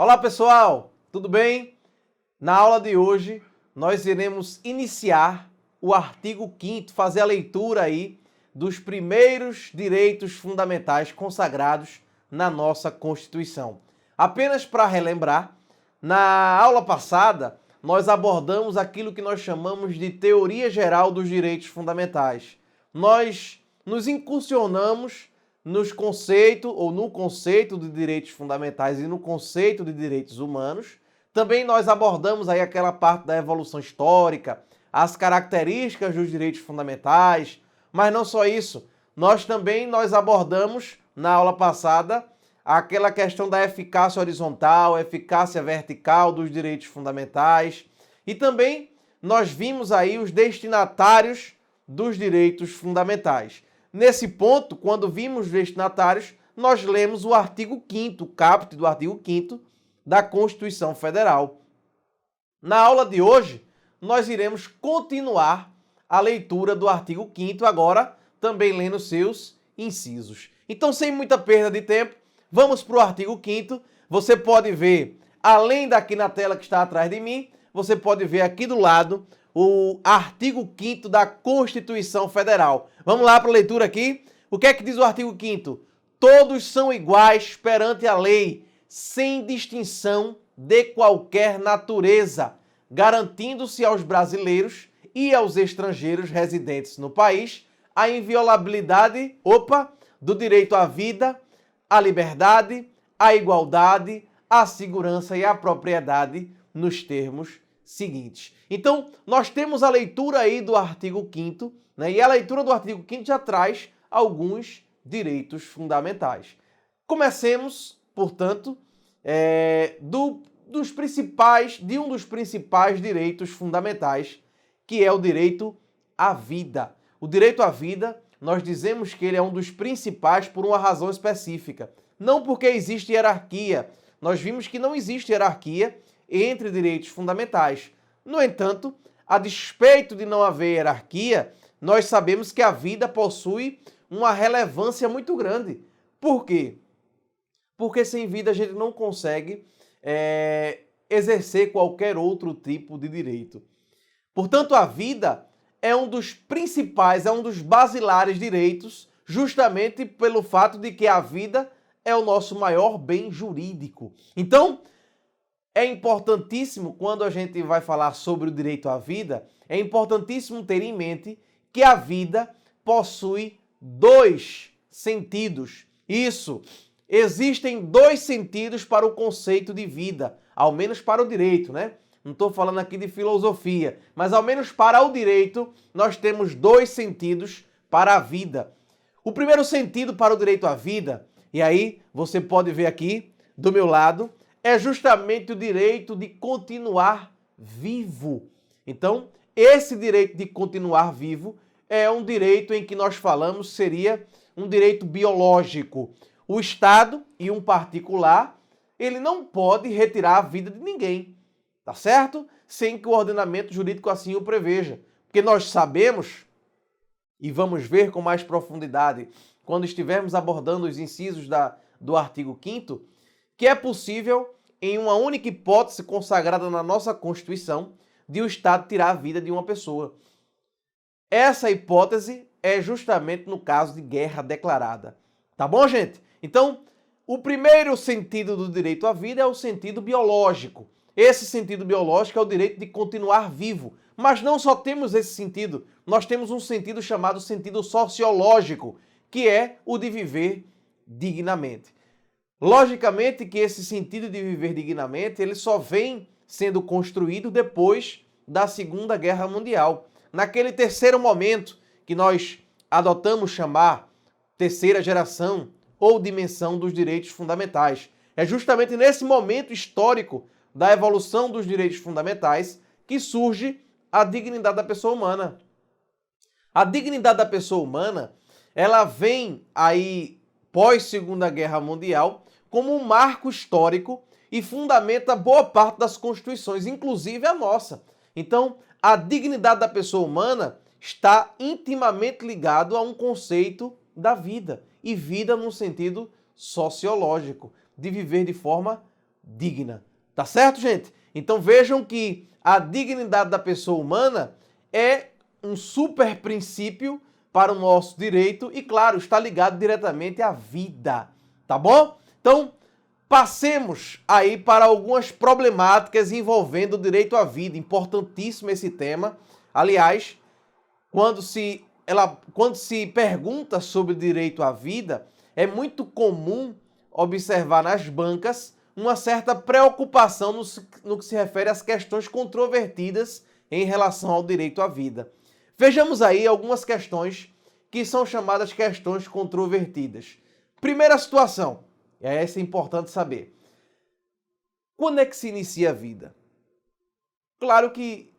Olá pessoal, tudo bem? Na aula de hoje nós iremos iniciar o artigo 5º, fazer a leitura aí dos primeiros direitos fundamentais consagrados na nossa Constituição. Apenas para relembrar, na aula passada nós abordamos aquilo que nós chamamos de teoria geral dos direitos fundamentais. Nós nos incursionamos no conceito de direitos fundamentais e no conceito de direitos humanos. Também nós abordamos aí aquela parte da evolução histórica, as características dos direitos fundamentais, mas não só isso. Nós abordamos na aula passada aquela questão da eficácia horizontal, eficácia vertical dos direitos fundamentais e também nós vimos aí os destinatários dos direitos fundamentais. Nesse ponto, quando vimos os destinatários, nós lemos o artigo 5º, o caput do artigo 5º da Constituição Federal. Na aula de hoje, nós iremos continuar a leitura do artigo 5º, agora também lendo seus incisos. Então, sem muita perda de tempo, vamos para o artigo 5º. Você pode ver, além daqui na tela que está atrás de mim, você pode ver aqui do lado o artigo 5º da Constituição Federal. Vamos lá para a leitura aqui. O que é que diz o artigo 5º? Todos são iguais perante a lei, sem distinção de qualquer natureza, garantindo-se aos brasileiros e aos estrangeiros residentes no país a inviolabilidade, do direito à vida, à liberdade, à igualdade, à segurança e à propriedade nos termos seguintes. Então, nós temos a leitura aí do artigo 5º, né? E a leitura do artigo 5º já traz alguns direitos fundamentais. Comecemos, portanto, de um dos principais direitos fundamentais, que é o direito à vida. O direito à vida, nós dizemos que ele é um dos principais por uma razão específica. Não porque existe hierarquia. Nós vimos que não existe hierarquia entre direitos fundamentais. No entanto, a despeito de não haver hierarquia, nós sabemos que a vida possui uma relevância muito grande. Por quê? Porque sem vida a gente não consegue exercer qualquer outro tipo de direito. Portanto, a vida é um dos principais, é um dos basilares direitos, justamente pelo fato de que a vida é o nosso maior bem jurídico. Então, é importantíssimo, quando a gente vai falar sobre o direito à vida, é importantíssimo ter em mente que a vida possui dois sentidos. Isso, existem dois sentidos para o conceito de vida, ao menos para o direito, né? Não estou falando aqui de filosofia, mas ao menos para o direito, nós temos dois sentidos para a vida. O primeiro sentido para o direito à vida, e aí você pode ver aqui do meu lado, é justamente o direito de continuar vivo. Então, esse direito de continuar vivo é um direito em que nós falamos seria um direito biológico. O Estado e um particular, ele não pode retirar a vida de ninguém, tá certo? Sem que o ordenamento jurídico assim o preveja. Porque nós sabemos, e vamos ver com mais profundidade quando estivermos abordando os incisos do artigo 5º, que é possível, em uma única hipótese consagrada na nossa Constituição, de o Estado tirar a vida de uma pessoa. Essa hipótese é justamente no caso de guerra declarada. Tá bom, gente? Então, o primeiro sentido do direito à vida é o sentido biológico. Esse sentido biológico é o direito de continuar vivo. Mas não só temos esse sentido, nós temos um sentido chamado sentido sociológico, que é o de viver dignamente. Logicamente que esse sentido de viver dignamente, ele só vem sendo construído depois da Segunda Guerra Mundial. Naquele terceiro momento que nós adotamos chamar terceira geração ou dimensão dos direitos fundamentais. É justamente nesse momento histórico da evolução dos direitos fundamentais que surge a dignidade da pessoa humana. A dignidade da pessoa humana, ela vem aí pós-Segunda Guerra Mundial como um marco histórico e fundamenta boa parte das constituições, inclusive a nossa. Então, a dignidade da pessoa humana está intimamente ligado a um conceito da vida, e vida no sentido sociológico, de viver de forma digna. Tá certo, gente? Então vejam que a dignidade da pessoa humana é um super princípio para o nosso direito e, claro, está ligado diretamente à vida, tá bom? Então, passemos aí para algumas problemáticas envolvendo o direito à vida. Importantíssimo esse tema. Aliás, quando se pergunta sobre direito à vida, é muito comum observar nas bancas uma certa preocupação no que se refere às questões controvertidas em relação ao direito à vida. Vejamos aí algumas questões que são chamadas questões controvertidas. Primeira situação, e essa é importante saber. Quando é que se inicia a vida? Claro que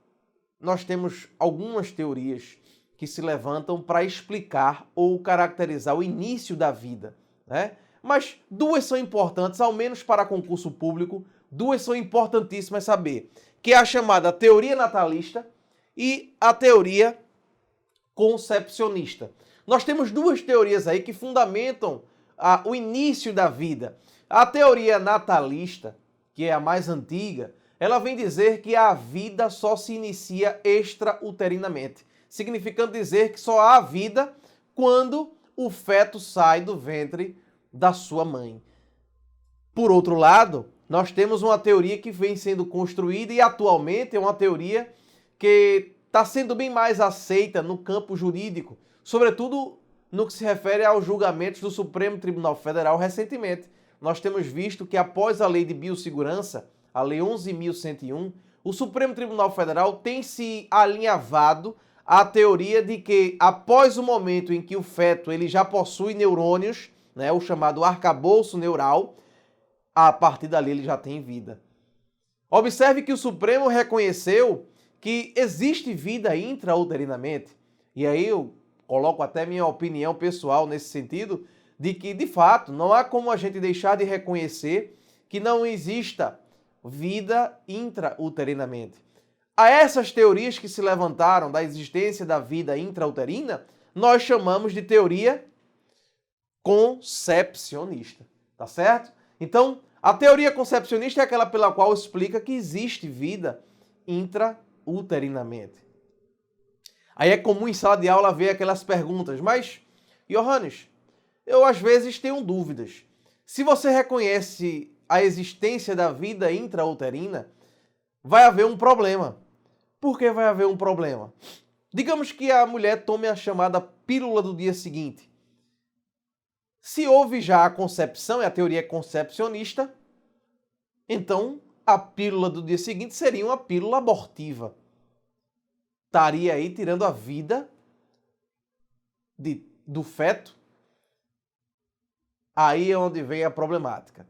nós temos algumas teorias que se levantam para explicar ou caracterizar o início da vida, né? Mas duas são importantes, ao menos para concurso público, duas são importantíssimas saber, que é a chamada teoria natalista e a teoria concepcionista. Nós temos duas teorias aí que fundamentam o início da vida. A teoria natalista, que é a mais antiga, ela vem dizer que a vida só se inicia extrauterinamente, significando dizer que só há vida quando o feto sai do ventre da sua mãe. Por outro lado, nós temos uma teoria que vem sendo construída e atualmente é uma teoria que está sendo bem mais aceita no campo jurídico, sobretudo no que se refere aos julgamentos do Supremo Tribunal Federal recentemente. Nós temos visto que após a Lei de Biossegurança, a Lei 11.101, o Supremo Tribunal Federal tem se alinhavado à teoria de que após o momento em que o feto ele já possui neurônios, né, o chamado arcabouço neural, a partir dali ele já tem vida. Observe que o Supremo reconheceu que existe vida intrauterinamente, e aí eu coloco até minha opinião pessoal nesse sentido, de que, de fato, não há como a gente deixar de reconhecer que não exista vida intrauterinamente. A essas teorias que se levantaram da existência da vida intrauterina, nós chamamos de teoria concepcionista, tá certo? Então, a teoria concepcionista é aquela pela qual explica que existe vida intrauterinamente. Aí é comum em sala de aula ver aquelas perguntas, mas, Johannes, eu às vezes tenho dúvidas. Se você reconhece a existência da vida intrauterina, vai haver um problema. Por que vai haver um problema? Digamos que a mulher tome a chamada pílula do dia seguinte. Se houve já a concepção, e a teoria é concepcionista, então a pílula do dia seguinte seria uma pílula abortiva. Estaria aí tirando a vida do feto. Aí é onde vem a problemática.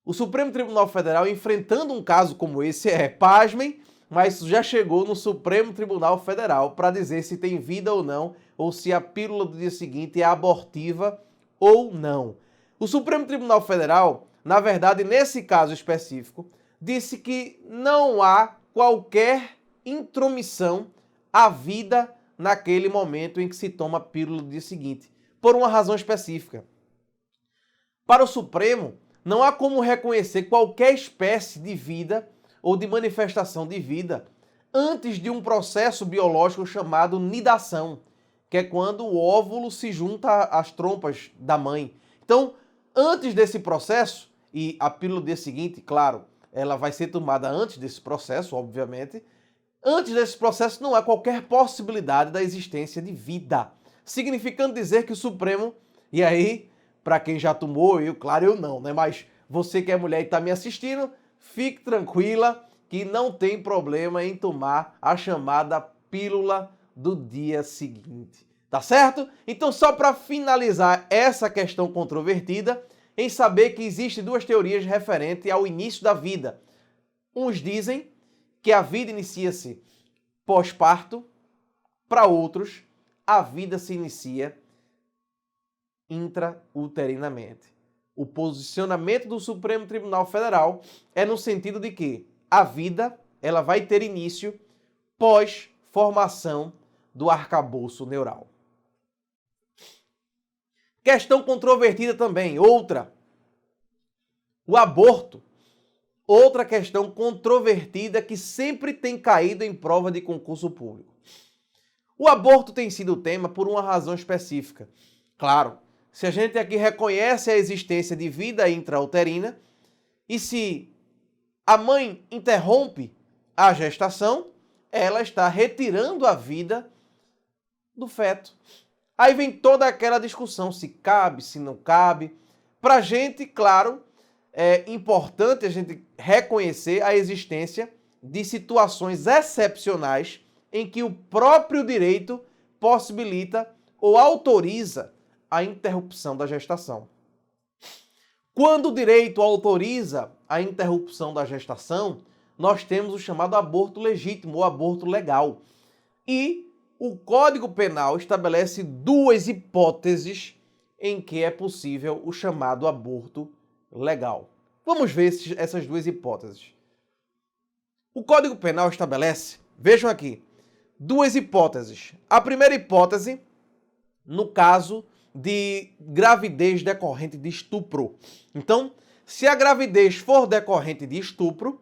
O Supremo Tribunal Federal, enfrentando um caso como esse, pasmem, mas já chegou no Supremo Tribunal Federal para dizer se tem vida ou não, ou se a pílula do dia seguinte é abortiva ou não. O Supremo Tribunal Federal, na verdade, nesse caso específico, disse que não há qualquer intromissão à vida naquele momento em que se toma a pílula do dia seguinte, por uma razão específica. Para o Supremo, não há como reconhecer qualquer espécie de vida ou de manifestação de vida antes de um processo biológico chamado nidação, que é quando o óvulo se junta às trompas da mãe. Então, antes desse processo, e a pílula do dia seguinte, claro, ela vai ser tomada antes desse processo, obviamente, antes desse processo não há qualquer possibilidade da existência de vida, significando dizer que o Supremo, e aí, para quem já tomou, claro, eu não, né? Mas você que é mulher e está me assistindo, fique tranquila que não tem problema em tomar a chamada pílula do dia seguinte, tá certo? Então, só para finalizar essa questão controvertida, em saber que existem duas teorias referentes ao início da vida. Uns dizem que a vida inicia-se pós-parto, para outros, a vida se inicia intrauterinamente. O posicionamento do Supremo Tribunal Federal é no sentido de que a vida ela vai ter início pós-formação do arcabouço neural. Questão controvertida também, outra. O aborto Outra questão controvertida que sempre tem caído em prova de concurso público. O aborto tem sido tema por uma razão específica. Claro, se a gente aqui reconhece a existência de vida intrauterina e se a mãe interrompe a gestação, ela está retirando a vida do feto. Aí vem toda aquela discussão se cabe, se não cabe. Para a gente, claro, é importante a gente reconhecer a existência de situações excepcionais em que o próprio direito possibilita ou autoriza a interrupção da gestação. Quando o direito autoriza a interrupção da gestação, nós temos o chamado aborto legítimo ou aborto legal. E o Código Penal estabelece duas hipóteses em que é possível o chamado aborto legal. Vamos ver essas duas hipóteses. O Código Penal estabelece, vejam aqui, duas hipóteses. A primeira hipótese, no caso de gravidez decorrente de estupro. Então, se a gravidez for decorrente de estupro,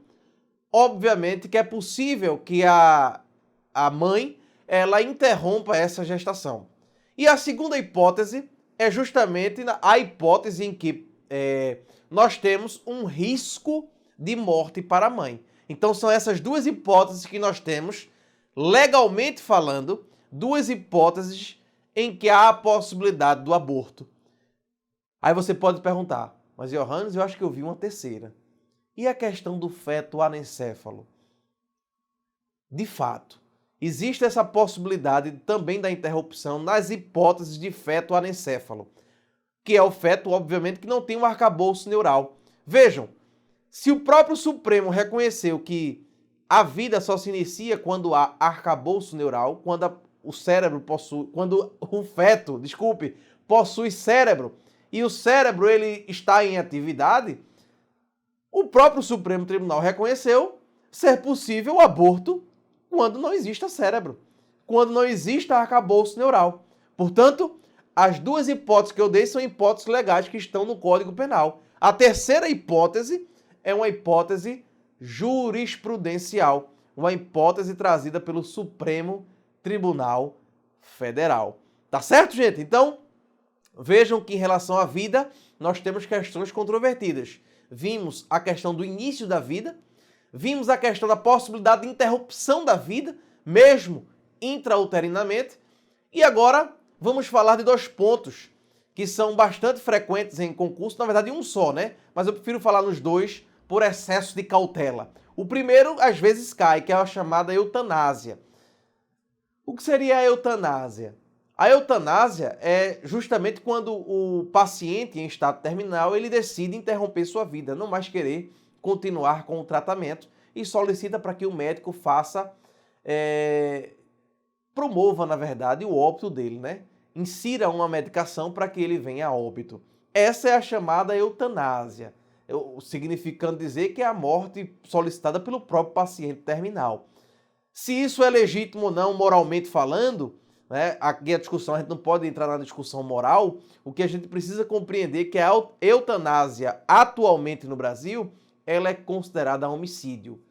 obviamente que é possível que a mãe ela interrompa essa gestação. E a segunda hipótese é justamente a hipótese em que nós temos um risco de morte para a mãe. Então são essas duas hipóteses que nós temos, legalmente falando, duas hipóteses em que há a possibilidade do aborto. Aí você pode perguntar, mas Johannes, eu acho que eu vi uma terceira. E a questão do feto anencéfalo? De fato, existe essa possibilidade também da interrupção nas hipóteses de feto anencéfalo, que é o feto, obviamente, que não tem um arcabouço neural. Vejam, se o próprio Supremo reconheceu que a vida só se inicia quando há arcabouço neural, quando o feto possui cérebro, e o cérebro ele está em atividade, o próprio Supremo Tribunal reconheceu ser possível o aborto quando não exista cérebro, quando não exista arcabouço neural. Portanto, as duas hipóteses que eu dei são hipóteses legais que estão no Código Penal. A terceira hipótese é uma hipótese jurisprudencial, uma hipótese trazida pelo Supremo Tribunal Federal. Tá certo, gente? Então, vejam que em relação à vida, nós temos questões controvertidas. Vimos a questão do início da vida, vimos a questão da possibilidade de interrupção da vida, mesmo intrauterinamente, e agora vamos falar de dois pontos que são bastante frequentes em concurso, na verdade um só, né? Mas eu prefiro falar nos dois por excesso de cautela. O primeiro, às vezes, cai, que é a chamada eutanásia. O que seria a eutanásia? A eutanásia é justamente quando o paciente em estado terminal ele decide interromper sua vida, não mais querer continuar com o tratamento e solicita para que o médico promova, na verdade, o óbito dele, né? Insira uma medicação para que ele venha a óbito. Essa é a chamada eutanásia, significando dizer que é a morte solicitada pelo próprio paciente terminal. Se isso é legítimo ou não, moralmente falando, né, aqui a discussão, a gente não pode entrar na discussão moral, o que a gente precisa compreender é que a eutanásia atualmente no Brasil, ela é considerada homicídio.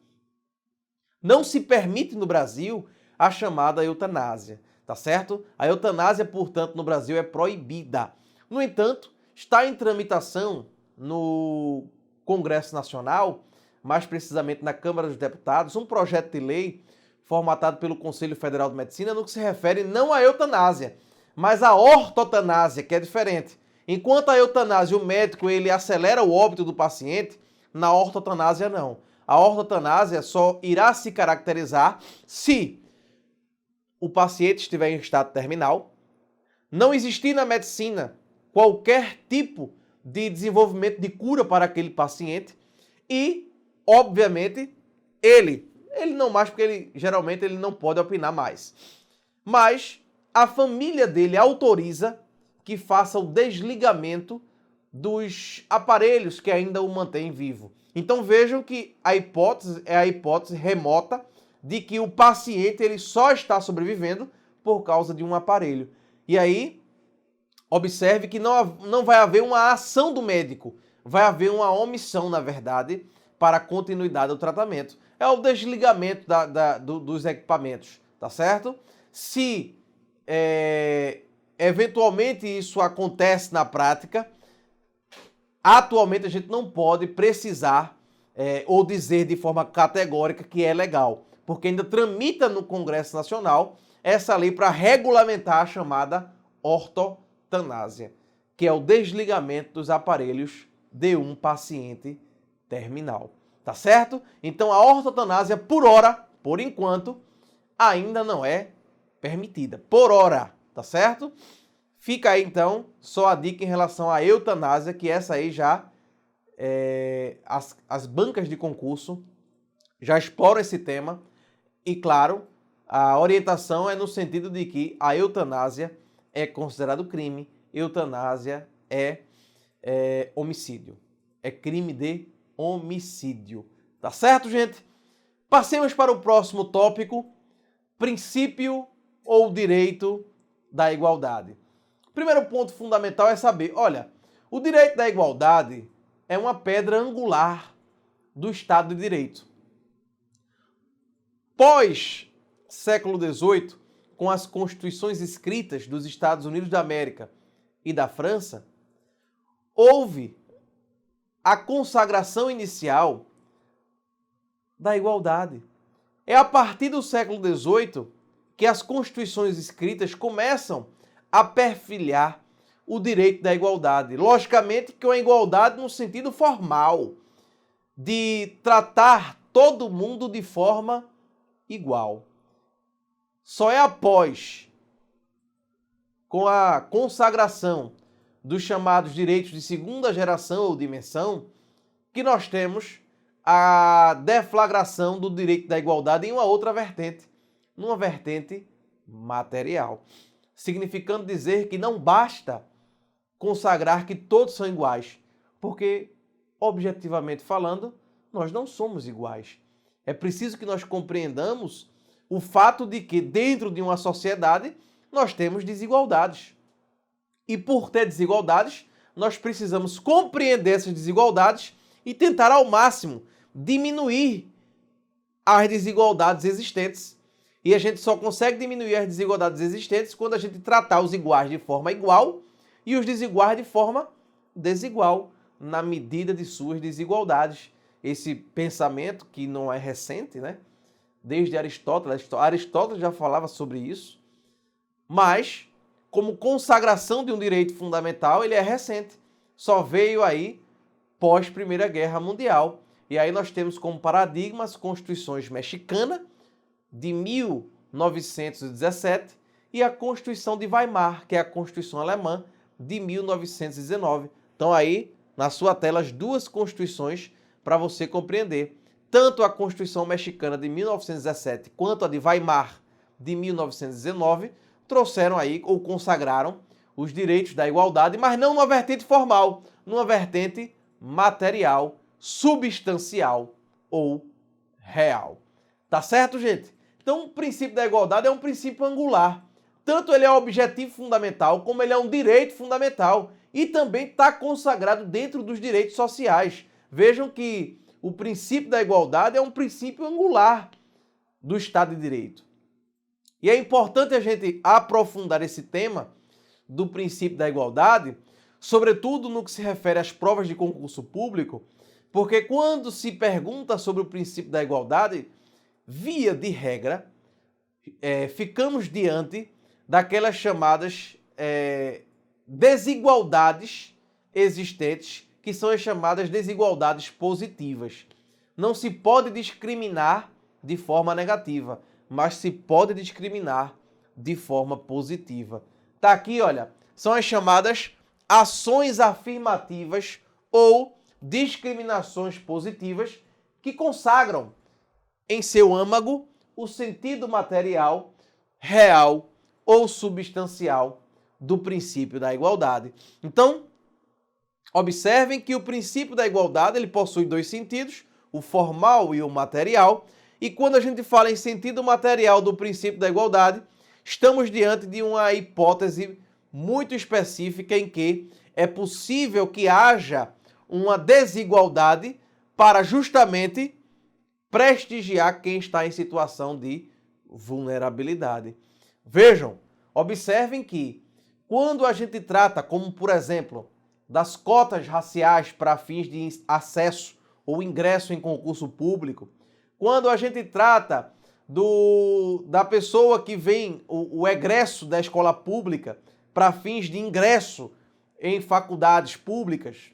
Não se permite no Brasil a chamada eutanásia, tá certo? A eutanásia, portanto, no Brasil é proibida. No entanto, está em tramitação no Congresso Nacional, mais precisamente na Câmara dos Deputados, um projeto de lei formatado pelo Conselho Federal de Medicina no que se refere não à eutanásia, mas à ortotanásia, que é diferente. Enquanto a eutanásia, o médico ele acelera o óbito do paciente, na ortotanásia não. A ortotanásia só irá se caracterizar se o paciente estiver em estado terminal, não existir na medicina qualquer tipo de desenvolvimento de cura para aquele paciente e, obviamente, ele não mais, porque geralmente ele não pode opinar mais. Mas a família dele autoriza que faça o desligamento dos aparelhos que ainda o mantêm vivo. Então vejam que a hipótese é a hipótese remota de que o paciente ele só está sobrevivendo por causa de um aparelho. E aí, observe que não vai haver uma ação do médico, vai haver uma omissão, na verdade, para a continuidade do tratamento. É o desligamento dos equipamentos, tá certo? Se eventualmente isso acontece na prática, atualmente a gente não pode precisar ou dizer de forma categórica que é legal, porque ainda tramita no Congresso Nacional essa lei para regulamentar a chamada ortotanásia, que é o desligamento dos aparelhos de um paciente terminal. Tá certo? Então a ortotanásia, por hora, por enquanto, ainda não é permitida. Por hora, tá certo? Fica aí então só a dica em relação à eutanásia, que essa aí já as bancas de concurso já exploram esse tema. E claro, a orientação é no sentido de que a eutanásia é considerado crime, eutanásia é homicídio. É crime de homicídio. Tá certo, gente? Passemos para o próximo tópico, princípio ou direito da igualdade. O primeiro ponto fundamental é saber, olha, o direito da igualdade é uma pedra angular do Estado de Direito. Pós século XVIII, com as constituições escritas dos Estados Unidos da América e da França, houve a consagração inicial da igualdade. É a partir do século XVIII que as constituições escritas começam a perfilhar o direito da igualdade. Logicamente que uma igualdade no sentido formal, de tratar todo mundo de forma igual. Só é após, com a consagração dos chamados direitos de segunda geração ou dimensão, que nós temos a deflagração do direito da igualdade em uma outra vertente, numa vertente material. Significando dizer que não basta consagrar que todos são iguais, porque, objetivamente falando, nós não somos iguais. É preciso que nós compreendamos o fato de que, dentro de uma sociedade, nós temos desigualdades. E por ter desigualdades, nós precisamos compreender essas desigualdades e tentar ao máximo diminuir as desigualdades existentes. E a gente só consegue diminuir as desigualdades existentes quando a gente tratar os iguais de forma igual e os desiguais de forma desigual, na medida de suas desigualdades. Esse pensamento, que não é recente, né? Desde Aristóteles já falava sobre isso, mas como consagração de um direito fundamental, ele é recente. Só veio aí pós Primeira Guerra Mundial. E aí nós temos como paradigma as Constituições mexicana, de 1917, e a Constituição de Weimar, que é a Constituição alemã, de 1919. Então aí, na sua tela, as duas Constituições para você compreender. Tanto a Constituição mexicana de 1917 quanto a de Weimar de 1919 trouxeram aí, ou consagraram, os direitos da igualdade, mas não numa vertente formal, numa vertente material, substancial ou real. Tá certo, gente? Então, o princípio da igualdade é um princípio angular. Tanto ele é um objetivo fundamental, como ele é um direito fundamental. E também está consagrado dentro dos direitos sociais. Vejam que o princípio da igualdade é um princípio angular do Estado de Direito. E é importante a gente aprofundar esse tema do princípio da igualdade, sobretudo no que se refere às provas de concurso público, porque quando se pergunta sobre o princípio da igualdade, via de regra, ficamos diante daquelas chamadas desigualdades existentes, que são as chamadas desigualdades positivas. Não se pode discriminar de forma negativa, mas se pode discriminar de forma positiva. Tá aqui, olha, são as chamadas ações afirmativas ou discriminações positivas que consagram em seu âmago o sentido material, real ou substancial do princípio da igualdade. Então, observem que o princípio da igualdade ele possui dois sentidos, o formal e o material. E quando a gente fala em sentido material do princípio da igualdade, estamos diante de uma hipótese muito específica em que é possível que haja uma desigualdade para justamente prestigiar quem está em situação de vulnerabilidade. Vejam, observem que quando a gente trata, como por exemplo, das cotas raciais para fins de acesso ou ingresso em concurso público, quando a gente trata da pessoa que vem, o egresso da escola pública para fins de ingresso em faculdades públicas,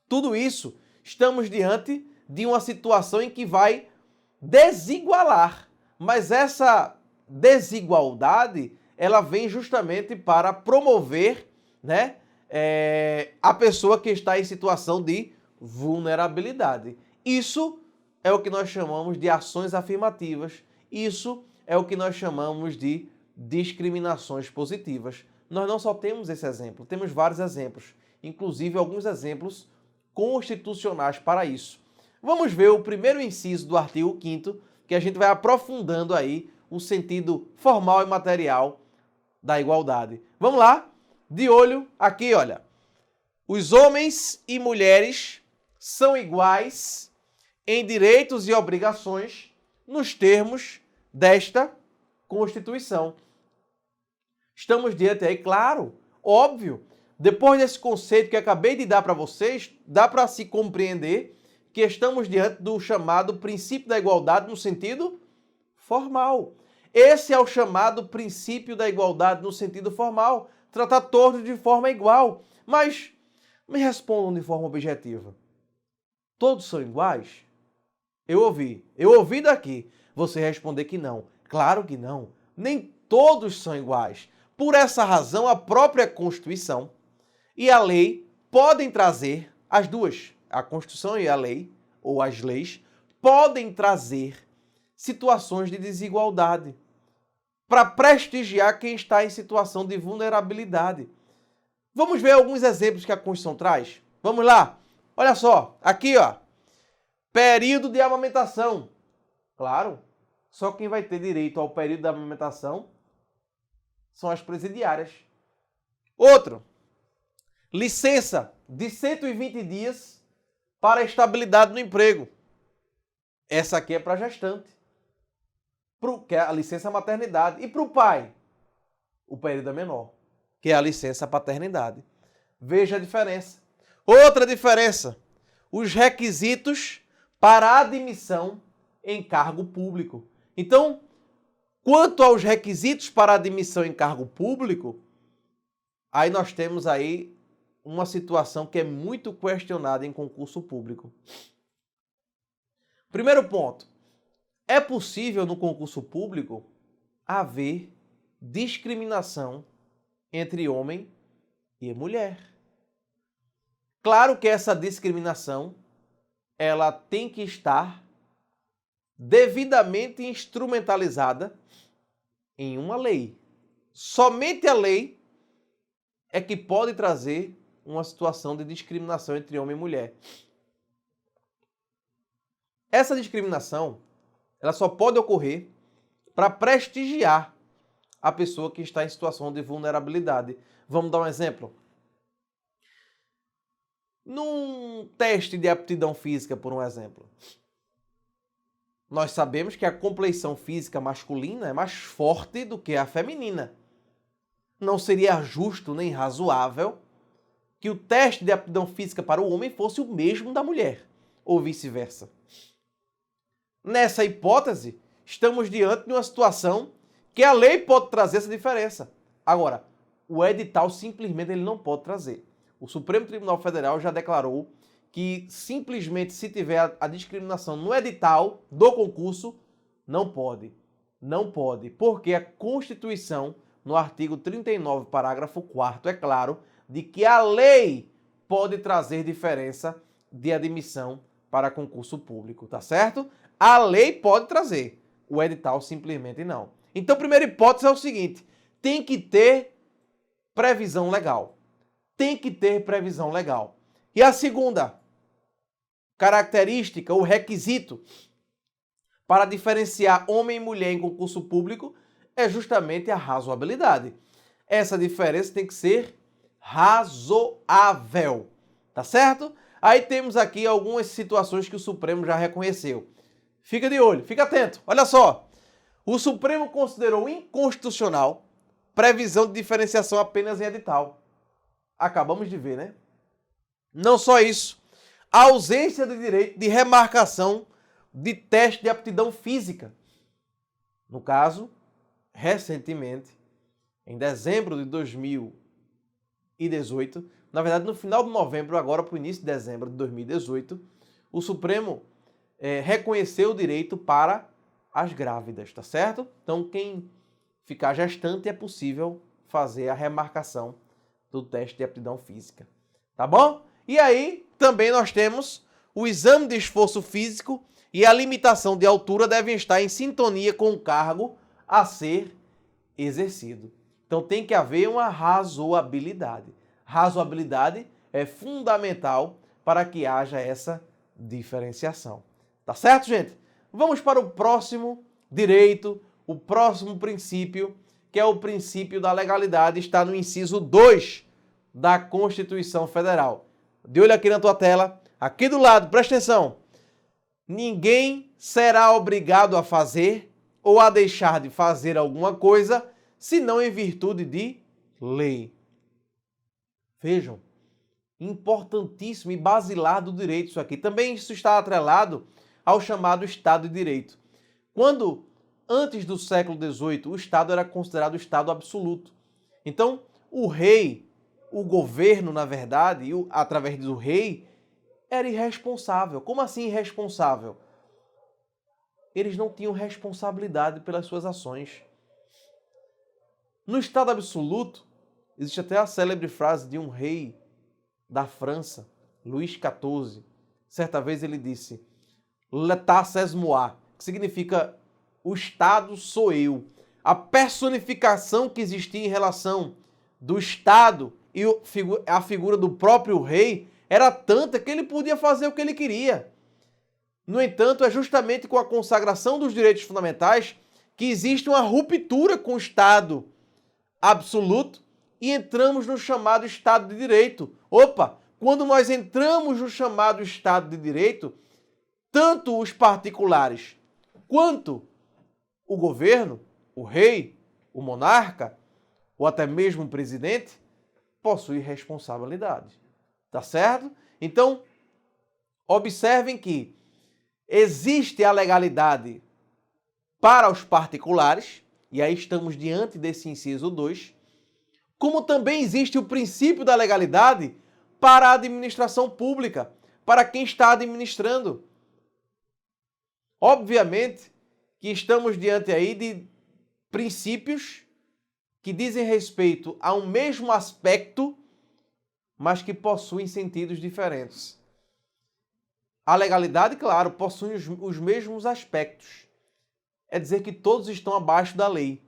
tudo isso estamos diante de uma situação em que vai desigualar, mas essa desigualdade ela vem justamente para promover, né, a pessoa que está em situação de vulnerabilidade. Isso é o que nós chamamos de ações afirmativas. Isso é o que nós chamamos de discriminações positivas. Nós não só temos esse exemplo, temos vários exemplos, inclusive alguns exemplos constitucionais para isso. Vamos ver o primeiro inciso do artigo 5º, que a gente vai aprofundando aí o sentido formal e material da igualdade. Vamos lá? De olho aqui, olha. Os homens e mulheres são iguais em direitos e obrigações nos termos desta Constituição. Estamos diante aí, claro, óbvio, depois desse conceito que eu acabei de dar para vocês, dá para se compreender que estamos diante do chamado princípio da igualdade no sentido formal. Esse é o chamado princípio da igualdade no sentido formal, tratar todos de forma igual. Mas me respondam de forma objetiva. Todos são iguais? Eu ouvi daqui você responder que não. Claro que não. Nem todos são iguais. Por essa razão, a própria Constituição e a lei podem trazer, as duas, a Constituição e a lei, ou as leis, podem trazer situações de desigualdade para prestigiar quem está em situação de vulnerabilidade. Vamos ver alguns exemplos que a Constituição traz? Vamos lá. Olha só, aqui ó, período de amamentação. Claro, só quem vai ter direito ao período da amamentação são as presidiárias. Outro, licença de 120 dias para estabilidade no emprego. Essa aqui é para gestante, que é a licença maternidade. E para o pai, o período é menor, que é a licença paternidade. Veja a diferença. Outra diferença, os requisitos para admissão em cargo público. Então, quanto aos requisitos para admissão em cargo público, aí nós temos aí uma situação que é muito questionada em concurso público. Primeiro ponto, é possível no concurso público haver discriminação entre homem e mulher. Claro que essa discriminação ela tem que estar devidamente instrumentalizada em uma lei. Somente a lei é que pode trazer uma situação de discriminação entre homem e mulher. Essa discriminação ela só pode ocorrer para prestigiar a pessoa que está em situação de vulnerabilidade. Vamos dar um exemplo? Num teste de aptidão física, por um exemplo, nós sabemos que a compleição física masculina é mais forte do que a feminina. Não seria justo nem razoável que o teste de aptidão física para o homem fosse o mesmo da mulher, ou vice-versa. Nessa hipótese, estamos diante de uma situação que a lei pode trazer essa diferença. Agora, o edital simplesmente ele não pode trazer. O Supremo Tribunal Federal já declarou que simplesmente se tiver a discriminação no edital do concurso, não pode. Não pode, porque a Constituição, no artigo 39, parágrafo 4º, é claro de que a lei pode trazer diferença de admissão para concurso público, tá certo? A lei pode trazer, o edital simplesmente não. Então, a primeira hipótese é o seguinte, tem que ter previsão legal. Tem que ter previsão legal. E a segunda característica, o requisito para diferenciar homem e mulher em concurso público é justamente a razoabilidade. Essa diferença tem que ser razoável, tá certo? Aí temos aqui algumas situações que o Supremo já reconheceu. Fica de olho, fica atento. Olha só. O Supremo considerou inconstitucional previsão de diferenciação apenas em edital. Acabamos de ver, né? Não só isso. A ausência de direito de remarcação de teste de aptidão física. No caso, recentemente, em dezembro de 2018, na verdade no final de novembro, agora para o início de dezembro de 2018, o Supremo reconheceu o direito para as grávidas, tá certo? Então quem ficar gestante é possível fazer a remarcação do teste de aptidão física, tá bom? E aí também nós temos o exame de esforço físico e a limitação de altura devem estar em sintonia com o cargo a ser exercido. Então tem que haver uma razoabilidade. Razoabilidade é fundamental para que haja essa diferenciação. Tá certo, gente? Vamos para o próximo direito, o próximo princípio, que é o princípio da legalidade, está no inciso 2 da Constituição Federal. De olho aqui na tua tela, aqui do lado, presta atenção. Ninguém será obrigado a fazer ou a deixar de fazer alguma coisa, senão em virtude de lei. Vejam, importantíssimo e basilar do direito isso aqui. Também isso está atrelado ao chamado Estado de Direito. Quando, antes do século XVIII, o Estado era considerado Estado absoluto. Então, o rei, o governo, na verdade, através do rei, era irresponsável. Como assim irresponsável? Eles não tinham responsabilidade pelas suas ações. No Estado absoluto, existe até a célebre frase de um rei da França, Luís XIV. Certa vez ele disse, L'État c'est moi, que significa o Estado sou eu. A personificação que existia em relação do Estado e a figura do próprio rei era tanta que ele podia fazer o que ele queria. No entanto, é justamente com a consagração dos direitos fundamentais que existe uma ruptura com o Estado absoluto e entramos no chamado Estado de Direito. Opa, quando nós entramos no chamado Estado de Direito, tanto os particulares quanto o governo, o rei, o monarca, ou até mesmo o presidente, possuem responsabilidade. Tá certo? Então, observem que existe a legalidade para os particulares, e aí estamos diante desse inciso 2, como também existe o princípio da legalidade para a administração pública, para quem está administrando. Obviamente que estamos diante aí de princípios que dizem respeito a um mesmo aspecto, mas que possuem sentidos diferentes. A legalidade, claro, possui os mesmos aspectos. É dizer que todos estão abaixo da lei.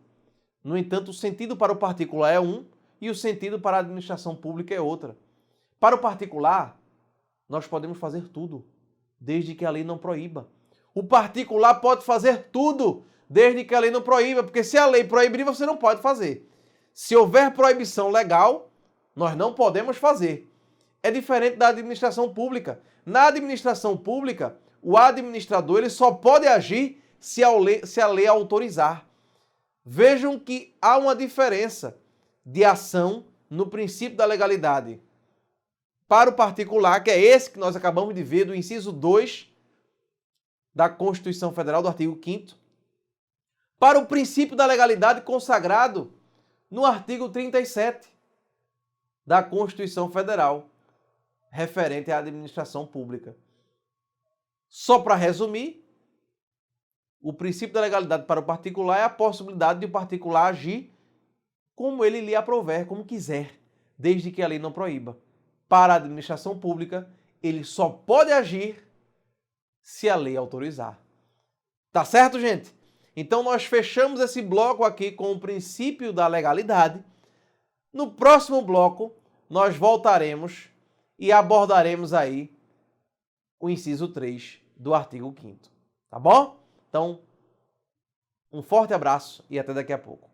No entanto, o sentido para o particular é um e o sentido para a administração pública é outra. Para o particular, nós podemos fazer tudo, desde que a lei não proíba. O particular pode fazer tudo, desde que a lei não proíba, porque se a lei proibir, você não pode fazer. Se houver proibição legal, nós não podemos fazer. É diferente da administração pública. Na administração pública, o administrador ele só pode agir se a lei autorizar. Vejam que há uma diferença de ação no princípio da legalidade. Para o particular, que é esse que nós acabamos de ver do inciso 2 da Constituição Federal, do artigo 5º, para o princípio da legalidade consagrado no artigo 37 da Constituição Federal, referente à administração pública. Só para resumir, o princípio da legalidade para o particular é a possibilidade de o particular agir como ele lhe aprouver, como quiser, desde que a lei não proíba. Para a administração pública, ele só pode agir se a lei autorizar. Tá certo, gente? Então nós fechamos esse bloco aqui com o princípio da legalidade. No próximo bloco, nós voltaremos e abordaremos aí o inciso 3 do artigo 5º. Tá bom? Então, um forte abraço e até daqui a pouco.